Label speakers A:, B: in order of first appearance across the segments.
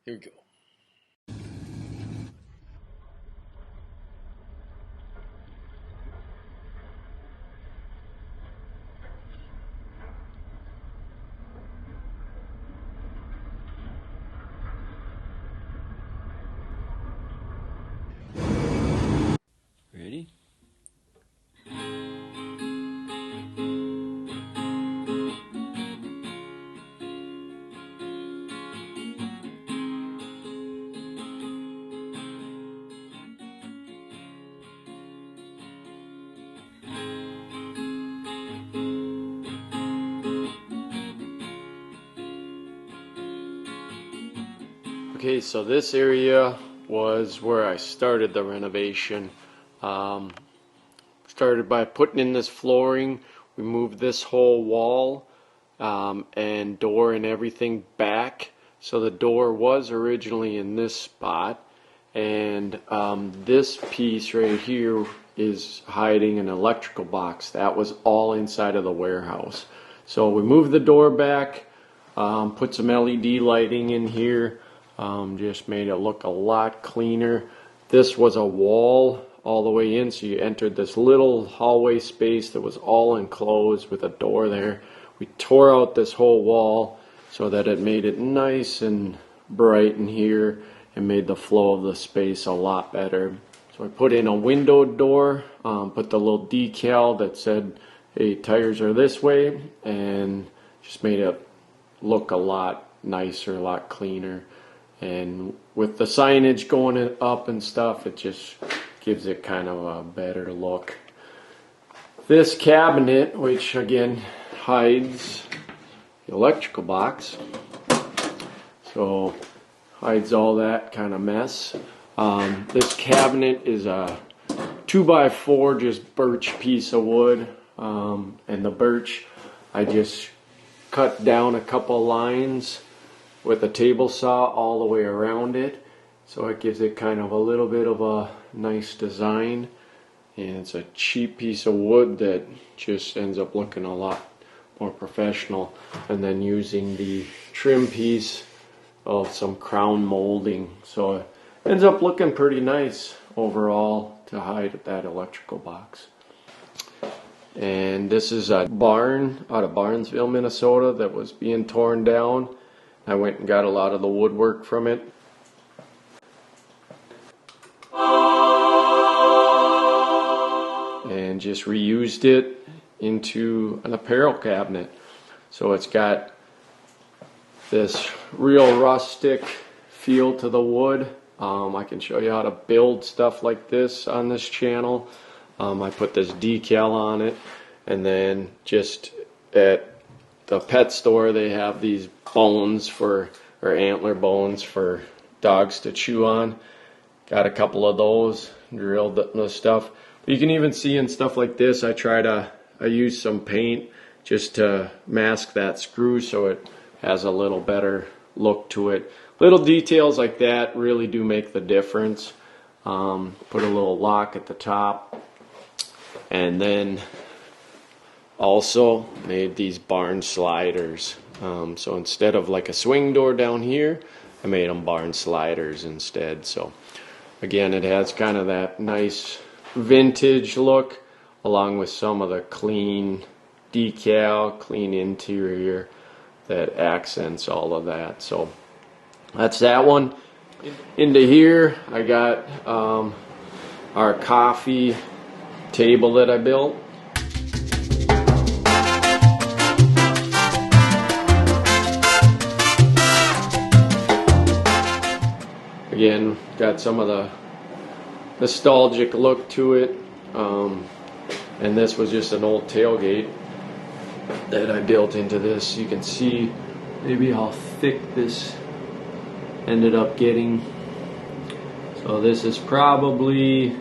A: Here we go. Ready? Okay, so this area was where I started the renovation. Started by putting in this flooring. We moved this whole wall and door and everything back. So the door was originally in this spot, and this piece right here is hiding an electrical box. That was all inside of the warehouse. So we moved the door back, put some LED lighting in here, just made it look a lot cleaner. This was a wall all the way in, so you entered this little hallway space that was all enclosed with a door there. We tore out this whole wall so that it made it nice and bright in here and made the flow of the space a lot better. So I put in a window door, put the little decal that said, hey, tires are this way, and just made it look a lot nicer, a lot cleaner. And with the signage going up and stuff, it just gives it kind of a better look. This cabinet, which again hides the electrical box, so hides all that kind of mess. This cabinet is a 2x4 just birch piece of wood, and the birch I just cut down a couple lines with a table saw all the way around it, so it gives it kind of a little bit of a nice design. And it's a cheap piece of wood that just ends up looking a lot more professional. And then using the trim piece of some crown molding, so it ends up looking pretty nice overall to hide that electrical box. And this is a barn out of Barnesville, Minnesota that was being torn down. I went and got a lot of the woodwork from it. And just reused it into an apparel cabinet. So it's got this real rustic feel to the wood. I can show you how to build stuff like this on this channel. I put this decal on it, and then just at the pet store they have these bones or antler bones for dogs to chew on. Got a couple of those, drilled the stuff. But you can even see in stuff like this, I use some paint just to mask that screw so it has a little better look to it. Little details like that really do make the difference. Put a little lock at the top, and then also made these barn sliders. So instead of like a swing door down here, I made them barn sliders instead. So again, it has kind of that nice vintage look along with some of the clean decal, clean interior that accents all of that. So that's that one. Into here I got our coffee table that I built. Again, got some of the nostalgic look to it, and this was just an old tailgate that I built into this. You can see maybe how thick this ended up getting. So this is probably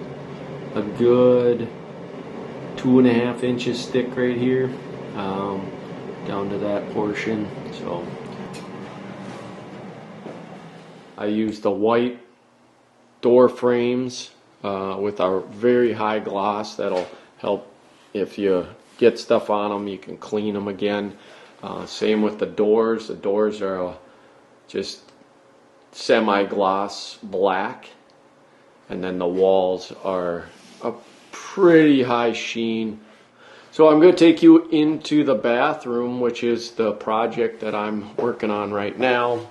A: a good 2.5 inches thick right here, down to that portion. So I used the white door frames with our very high gloss. That'll help if you get stuff on them, you can clean them again. Same with the doors. The doors are just semi-gloss black, and then the walls are a pretty high sheen. So I'm going to take you into the bathroom, which is the project that I'm working on right now,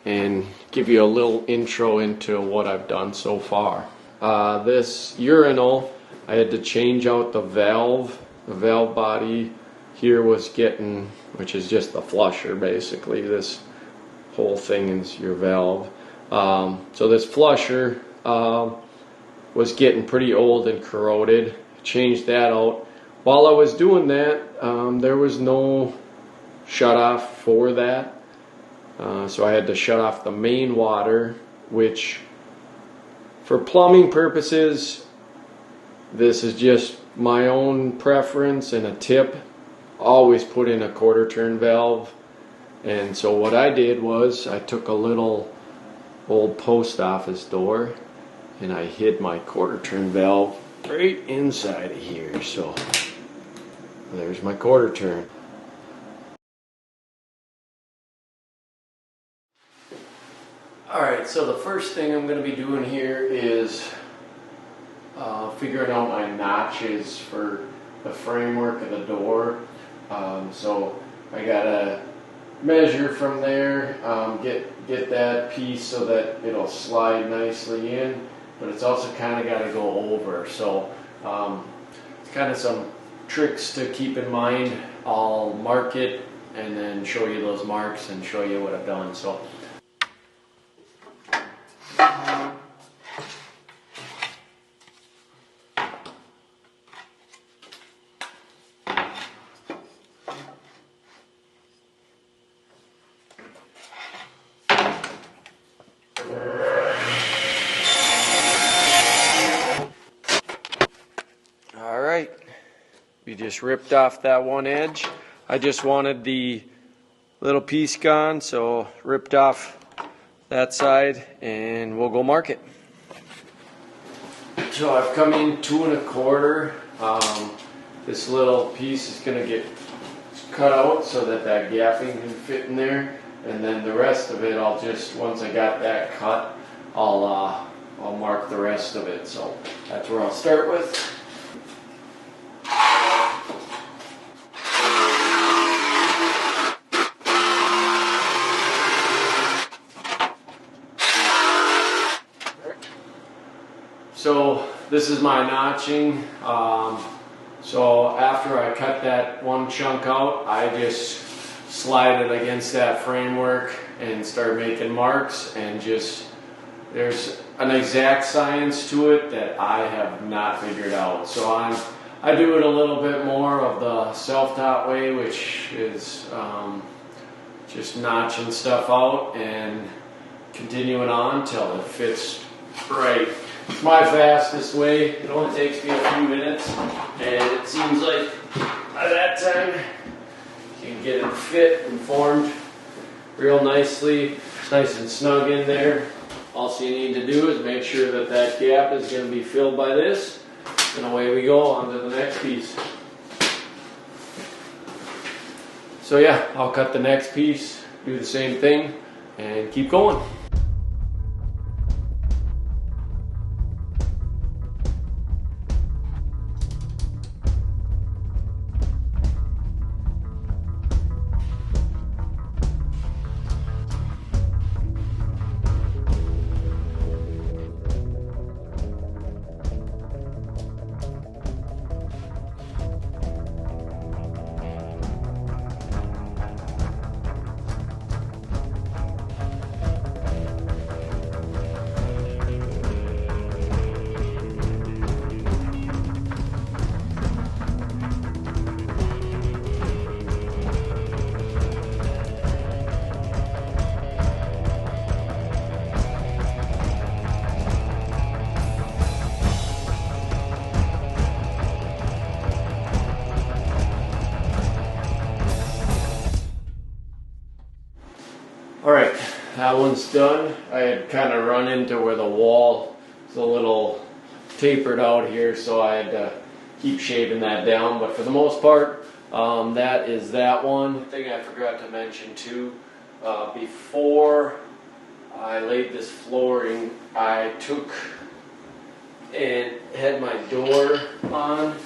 A: and give you a little intro into what I've done so far. This urinal, I had to change out the valve. The valve body here was getting, which is just the flusher basically. This whole thing is your valve. So this flusher was getting pretty old and corroded. Changed that out. While I was doing that, there was no shut off for that. So I had to shut off the main water, which for plumbing purposes, this is just my own preference and a tip. Always put in a quarter turn valve. And so what I did was I took a little old post office door and I hid my quarter turn valve right inside of here. So there's my quarter turn. Alright, so the first thing I'm going to be doing here is figuring out my notches for the framework of the door. So I gotta measure from there, get that piece so that it'll slide nicely in, but it's also kind of got to go over. So it's kind of some tricks to keep in mind. I'll mark it and then show you those marks and show you what I've done. So alright, we just ripped off that one edge. I just wanted the little piece gone, so ripped off that side and we'll go mark it. So I've come in 2 1/4. This little piece is going to get cut out so that that gapping can fit in there, and then the rest of it I'll just, once I got that cut, I'll mark the rest of it. So that's where I'll start with. So this is my notching. So after I cut that one chunk out, I just slide it against that framework and start making marks, and just, there's an exact science to it that I have not figured out. So I do it a little bit more of the self-taught way, which is just notching stuff out and continuing on till it fits right. It's my fastest way. It only takes me a few minutes, and it seems like by that time you can get it fit and formed real nicely. It's nice and snug in there. All you need to do is make sure that that gap is going to be filled by this, and away we go on to the next piece. So yeah, I'll cut the next piece, do the same thing, and keep going. Alright, that one's done. I had kind of run into where the wall is a little tapered out here, so I had to keep shaving that down. But for the most part, that is that one. Thing I forgot to mention too, before I laid this flooring, I took and had my door on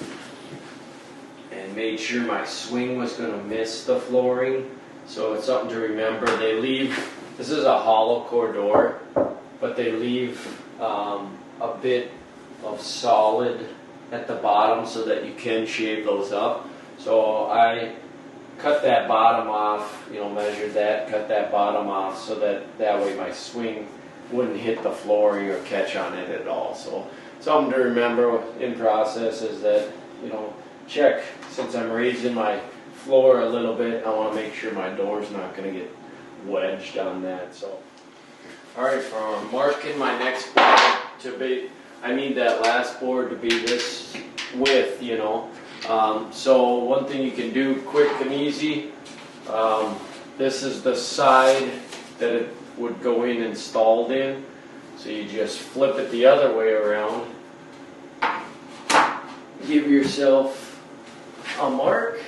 A: and made sure my swing was going to miss the flooring. So it's something to remember. They leave, this is a hollow core door, but they leave a bit of solid at the bottom so that you can shave those up. So I cut that bottom off, measured that, cut that bottom off so that way my swing wouldn't hit the flooring or catch on it at all. So something to remember in process is that, check, since I'm raising my floor a little bit, I want to make sure my door's not going to get wedged on that. So, all right, for marking my next board to be, I need that last board to be this width, So one thing you can do quick and easy, this is the side that it would go in installed in. So you just flip it the other way around, give yourself a mark,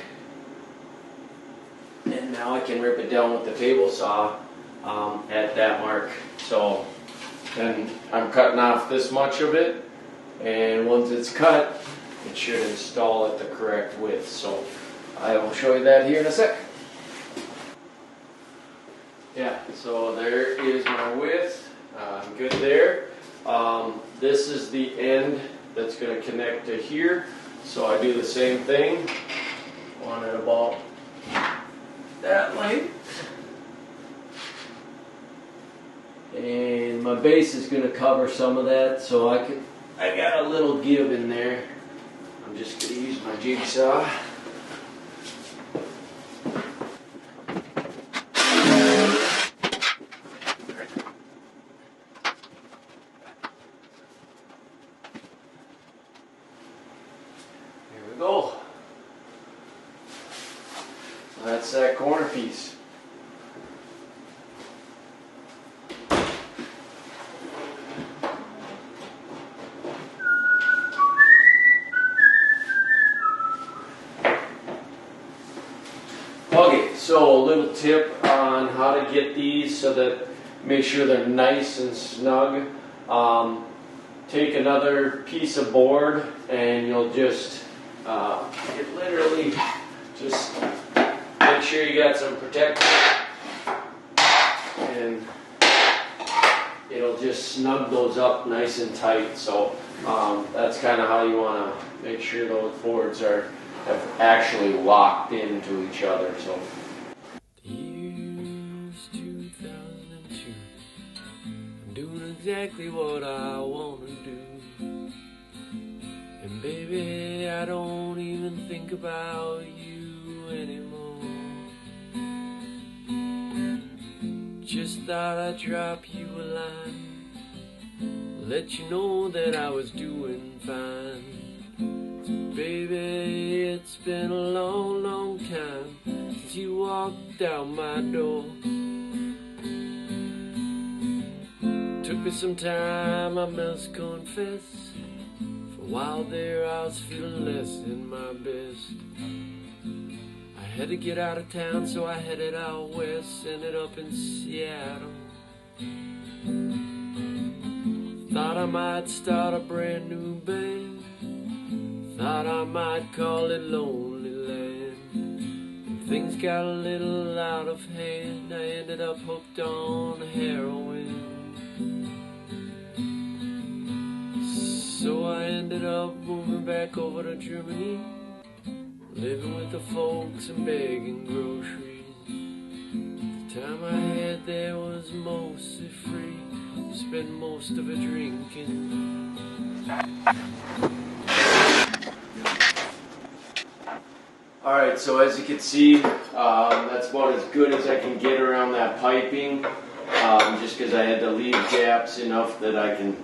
A: and now I can rip it down with the table saw at that mark. So then I'm cutting off this much of it, and once it's cut, it should install at the correct width. So I will show you that here in a sec. Yeah, so there is my width. I'm good there. This is the end that's going to connect to here. So I do the same thing. Want it about that length. And my base is going to cover some of that, so I got a little give in there. I'm just going to use my jigsaw. There we go. That's that corner piece. Okay, so a little tip on how to get these so that make sure they're nice and snug. Take another piece of board and you'll just literally just make sure you got some protection, and it'll just snug those up nice and tight. So that's kind of how you want to make sure those boards have actually locked into each other. So.
B: Year's 2002. I'm doing exactly what I want to do. And baby, I don't even think about you anymore. Just thought I'd drop you a line, let you know that I was doing fine. Baby, it's been a long, long time since you walked out my door. Took me some time, I must confess. For a while there I was feeling less than my best. I had to get out of town, so I headed out west, ended up in Seattle. Thought I might start a brand new band. Thought I might call it Lonely Land. And things got a little out of hand. I ended up hooked on heroin. So I ended up moving back over to Germany, living with the folks and begging groceries. The time I had there was mostly free. Spent most of it drinking.
A: Alright, so as you can see, that's about as good as I can get around that piping, just because I had to leave gaps enough that I can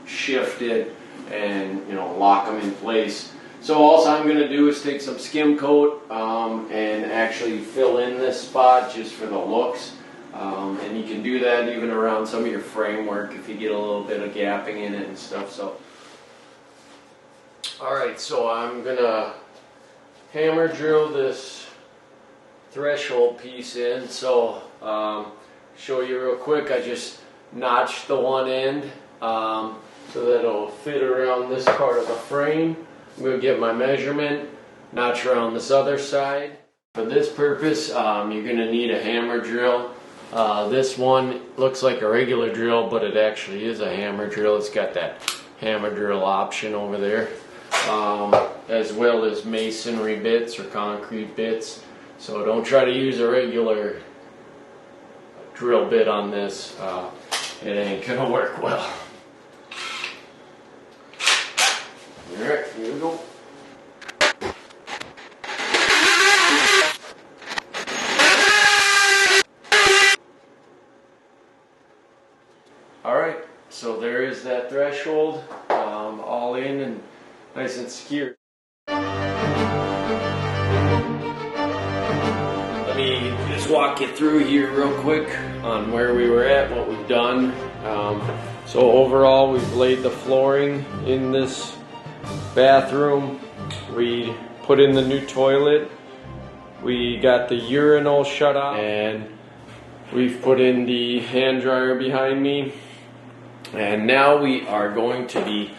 A: shift it and lock them in place. So all I'm going to do is take some skim coat and actually fill in this spot just for the looks. And you can do that even around some of your framework if you get a little bit of gapping in it and stuff. So, alright, so I'm going to hammer drill this threshold piece in. So show you real quick, I just notch the one end so that it'll fit around this part of the frame. I'm going to get my measurement, notch around this other side. For this purpose, you're going to need a hammer drill. This one looks like a regular drill, but it actually is a hammer drill. It's got that hammer drill option over there, as well as masonry bits or concrete bits. So don't try to use a regular drill bit on this. It ain't gonna work well. Alright, here we go. Alright, so there is that threshold, all in and nice and secure. Let me just walk you through here real quick on where we were at, what we've done. So overall, we've laid the flooring in this bathroom. We put in the new toilet. We got the urinal shut off, and we've put in the hand dryer behind me. And now we are going to be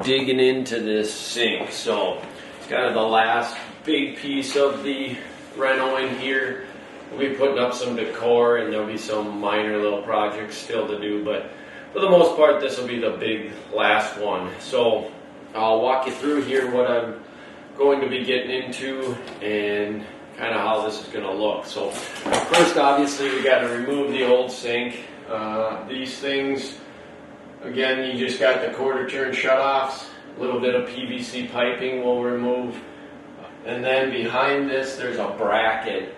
A: digging into this sink. So it's kind of the last big piece of the reno in here. We'll be putting up some decor, and there'll be some minor little projects still to do, but for the most part this will be the big last one. So I'll walk you through here what I'm going to be getting into and kind of how this is going to look. So first, obviously, we got to remove the old sink. These things, again, you just got the quarter turn shutoffs, a little bit of PVC piping we'll remove. And then behind this, there's a bracket.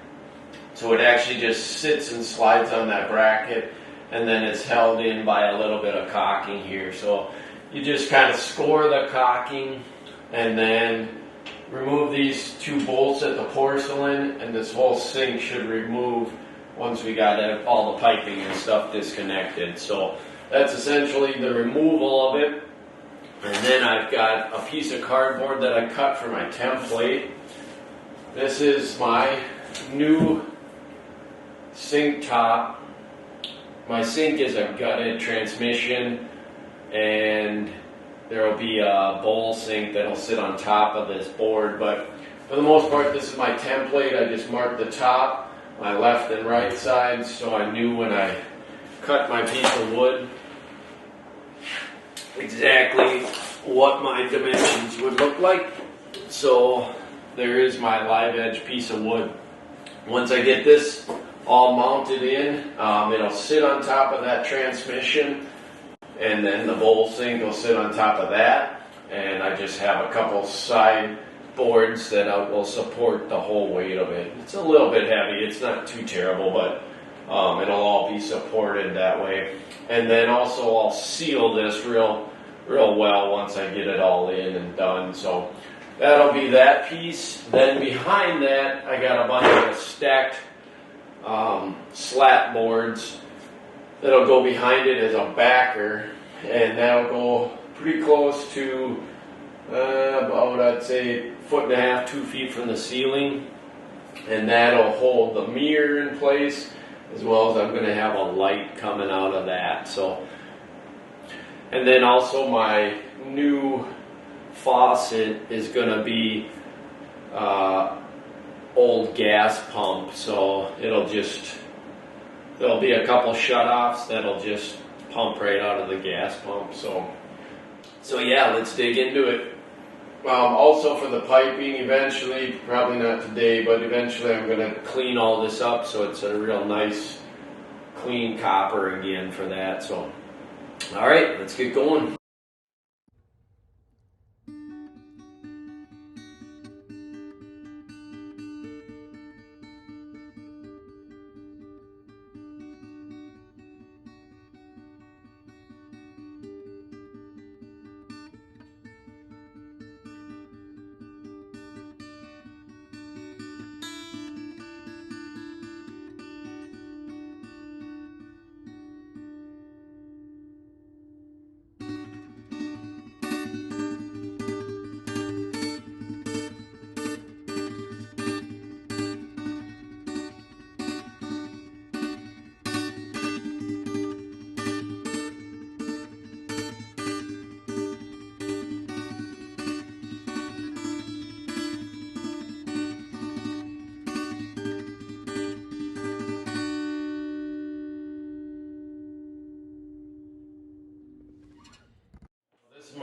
A: So it actually just sits and slides on that bracket, and then it's held in by a little bit of caulking here. So you just kind of score the caulking and then remove these two bolts at the porcelain, and this whole sink should remove once we got all the piping and stuff disconnected. So that's essentially the removal of it. And then I've got a piece of cardboard that I cut for my template. This is my new sink top. My sink is a gutted transmission, and there will be a bowl sink that'll sit on top of this board. But for the most part, this is my template. I just marked the top, my left and right sides, so I knew when I cut my piece of wood exactly what my dimensions would look like. So there is my live edge piece of wood. Once I get this all mounted in, it'll sit on top of that transmission, and then the bowl sink will sit on top of that, and I just have a couple side boards that will support the whole weight of it. It's a little bit heavy, it's not too terrible, but it'll all be supported that way. And then also I'll seal this real well once I get it all in and done. So that'll be that piece. Then behind that, I got a bunch of stacked slat boards that'll go behind it as a backer, and that'll go pretty close to about, I'd say, 1.5 to 2 feet from the ceiling, and that'll hold the mirror in place, as well as I'm going to have a light coming out of that. So, and then also my new faucet is going to be old gas pump, so there'll be a couple shutoffs that'll just pump right out of the gas pump. So yeah, let's dig into it. Also for the piping, eventually, probably not today, but eventually I'm going to clean all this up so it's a real nice clean copper again for that. So alright, let's get going.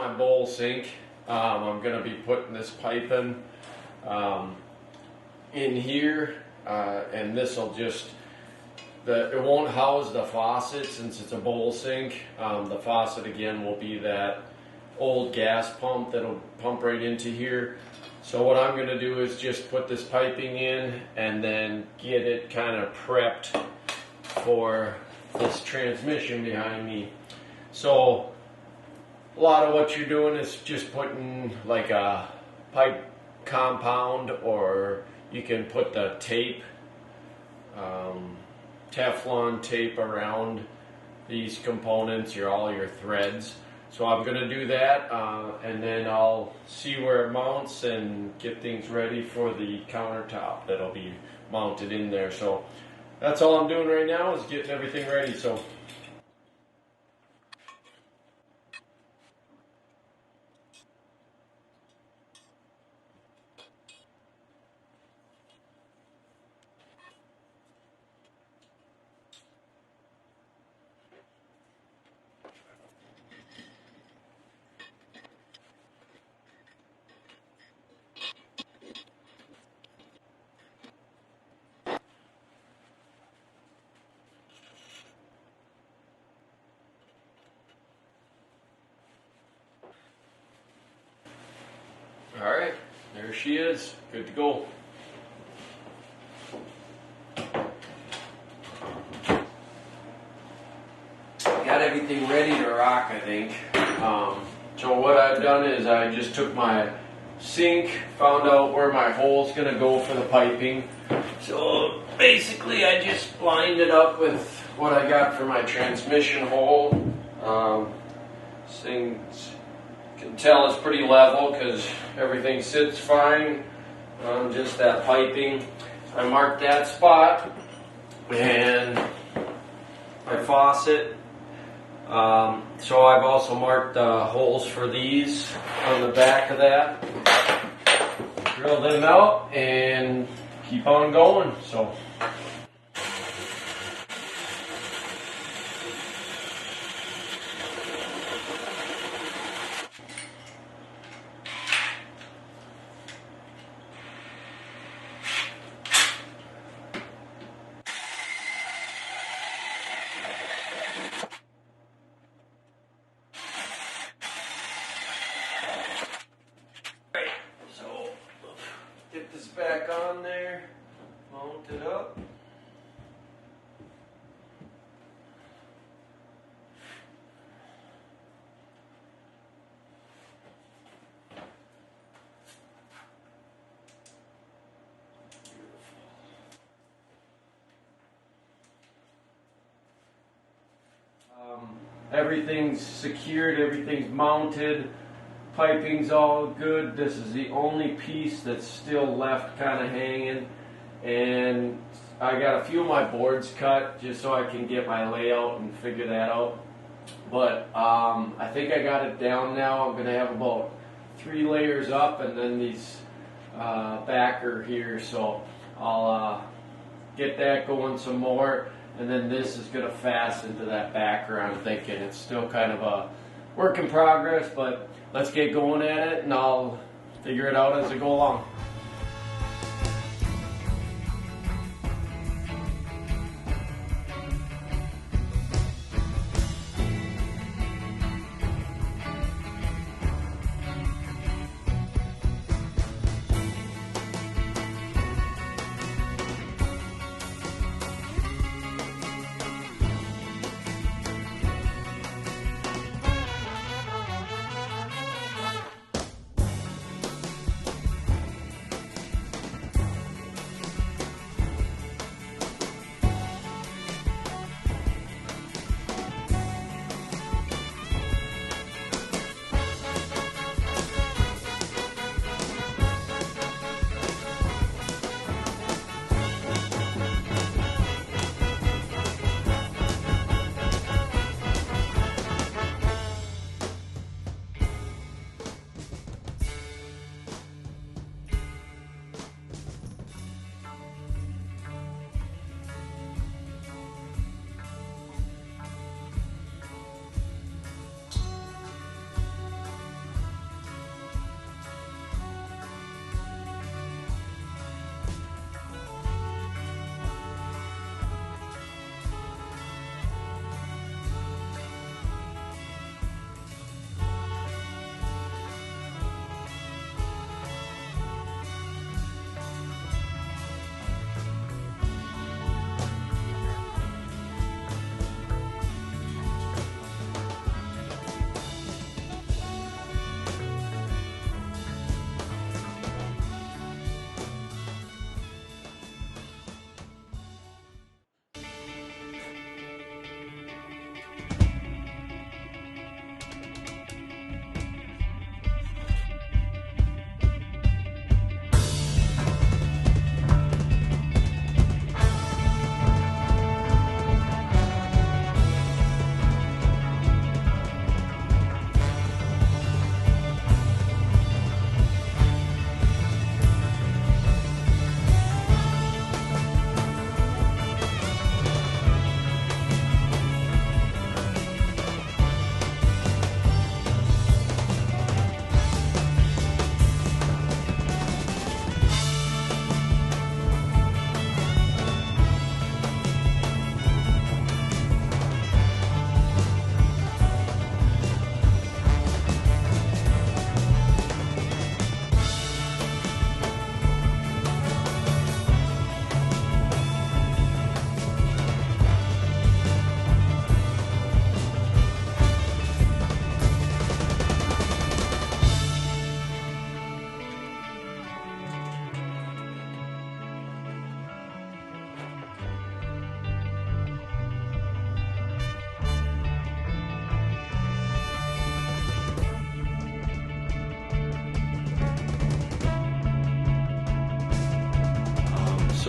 A: my bowl sink. I'm going to be putting this pipe in here, and this will just, it won't house the faucet since it's a bowl sink. The faucet again will be that old gas pump that'll pump right into here. So what I'm going to do is just put this piping in and then get it kind of prepped for this transmission behind me. So a lot of what you're doing is just putting like a pipe compound, or you can put the tape, Teflon tape around these components, all your threads. So I'm going to do that, and then I'll see where it mounts and get things ready for the countertop that'll be mounted in there. So that's all I'm doing right now, is getting everything ready. So all right, there she is, good to go. Got everything ready to rock, I think. So what I've done is I just took my sink, found out where my hole's gonna go for the piping. So basically I just lined it up with what I got for my transmission hole. This thing, you can tell it's pretty level because everything sits fine on just that piping. I marked that spot, and my faucet. So I've also marked the holes for these on the back of that. Drill them out and keep on going. So. Get this back on there, mount it up. Everything's secured, everything's mounted. Piping's all good. This is the only piece that's still left kind of hanging, and I got a few of my boards cut just so I can get my layout and figure that out. But I think I got it down now. I'm gonna have about 3 layers up and then these backer here, so I'll get that going some more, and then this is gonna fasten to that backer. I'm thinking it's still kind of a work in progress, but let's get going at it, and I'll figure it out as I go along.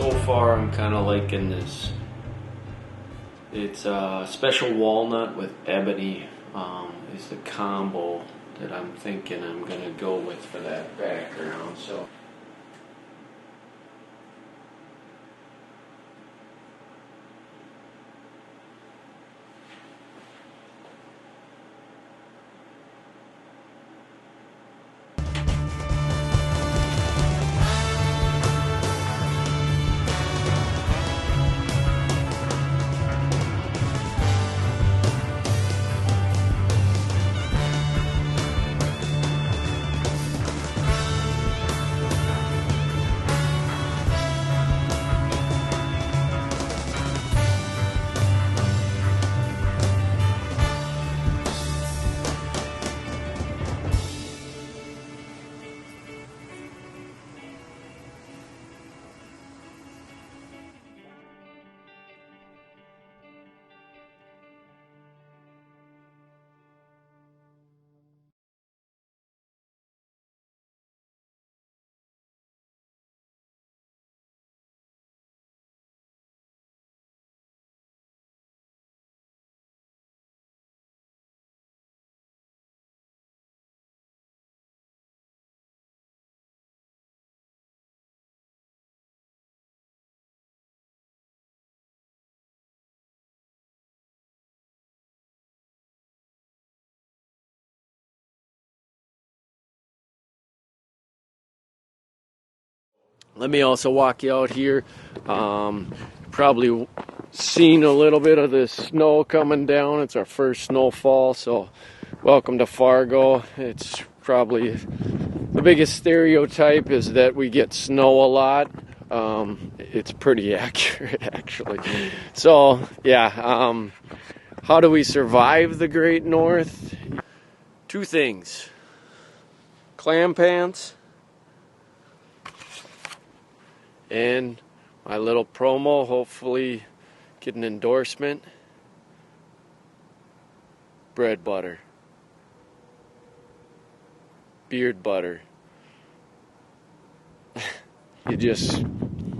A: So far I'm kind of liking this. It's a special walnut with ebony is the combo that I'm thinking I'm going to go with for that background. So let me also walk you out here. Probably seen a little bit of the snow coming down. It's our first snowfall, so welcome to Fargo. It's probably the biggest stereotype is that we get snow a lot. It's pretty accurate, actually. So, yeah, how do we survive the Great North? Two things: clam pants and my little promo, hopefully get an endorsement, bread butter, beard butter. You just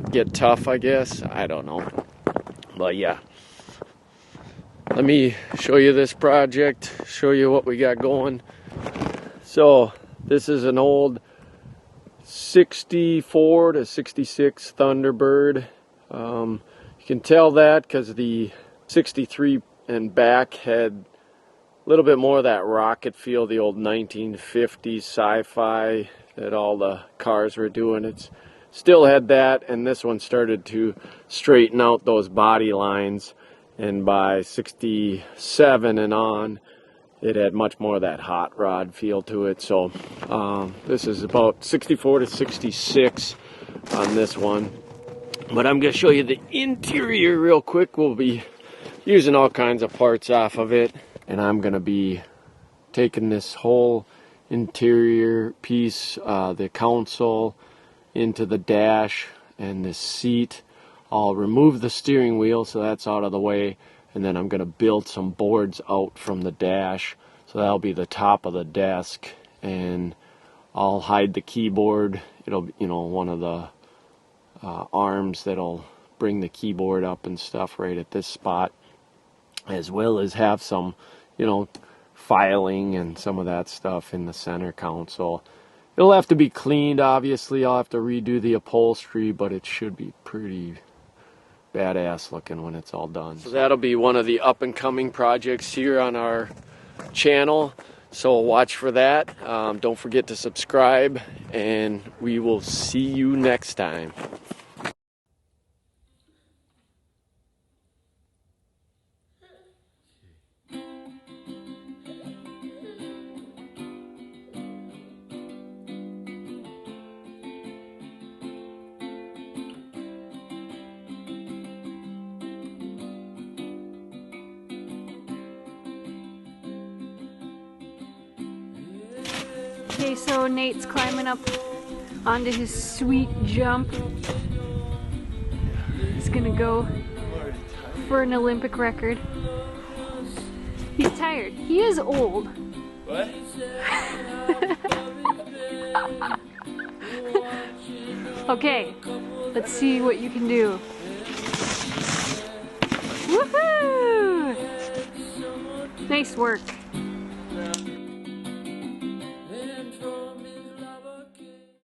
A: get tough, I guess. I don't know. But yeah. Let me show you this project, show you what we got going. So this is an old 64 to 66 Thunderbird. You can tell that because the 63 and back had a little bit more of that rocket feel, the old 1950s sci-fi that all the cars were doing. It's still had that, and this one started to straighten out those body lines, and by 67 and on it had much more of that hot rod feel to it. So this is about 64 to 66 on this one. But I'm going to show you the interior real quick. We'll be using all kinds of parts off of it. And I'm going to be taking this whole interior piece, the console, into the dash and this seat. I'll remove the steering wheel, so that's out of the way. And then I'm going to build some boards out from the dash, so that'll be the top of the desk, and I'll hide the keyboard. It'll, you know, one of the arms that'll bring the keyboard up and stuff right at this spot, as well as have some, you know, filing and some of that stuff in the center console. It'll have to be cleaned, obviously. I'll have to redo the upholstery, but it should be pretty badass looking when it's all done. So that'll be one of the up and coming projects here on our channel, so watch for that. Don't forget to subscribe, and we will see you next time.
C: Okay, so Nate's climbing up onto his sweet jump. He's gonna go for an Olympic record. He's tired. He is old.
A: What?
C: Okay, Let's see what you can do. Woohoo! Nice work.